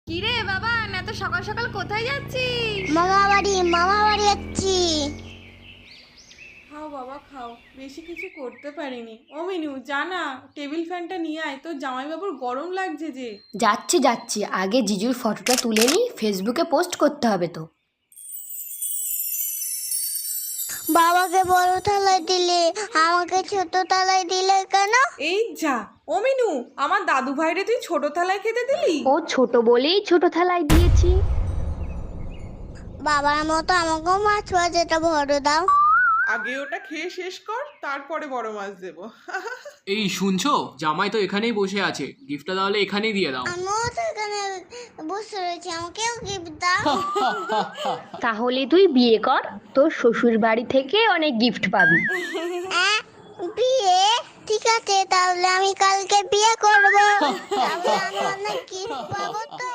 কিরে বাবা, এত সকাল সকাল কোথায় যাচ্ছিস? মামা বাড়ি যাচ্ছি। খাও বাবা খাও, বেশি কিছু করতে পারিনি। ও মিনু, জানা টেবিল ফ্যানটা নিয়ে আয়, তোর জামাইবাবুর গরম লাগছে যে। যাচ্ছি আগে জিজুর ফটোটা তুলে নিই, ফেসবুকে পোস্ট করতে হবে তো। বাবাকে বড় থালায় দিলে, আমাকে ছোট থালায় দিলে কেন? এই যা, ও মিনু, আমার দাদু ভাইরে তুই ছোট থালায় খেতে দিলি? ও ছোট বলেই ছোট থালায় দিয়েছি। বাবার মতো আমাকেও মাছ ভাজাটা বড় দাও। আগে ওটা খেয়ে শেষ কর, তারপরে বড় মাছ দেবো। এই শুনছো, জামাই তো এখানেই বসে আছে, গিফটটা তাহলে এখানেই দিয়ে দাও। আমিও তো এখানে বসে রয়েছি, আমাকেও গিফট দাও। তাহলে তুই বিয়ে কর, তোর শ্বশুর বাড়ি থেকে অনেক গিফট পাবি। বিয়ে? ঠিক আছে, তাহলে আমি কালকে বিয়ে করবো। তাহলে আমি অনেক গিফট পাবো তো।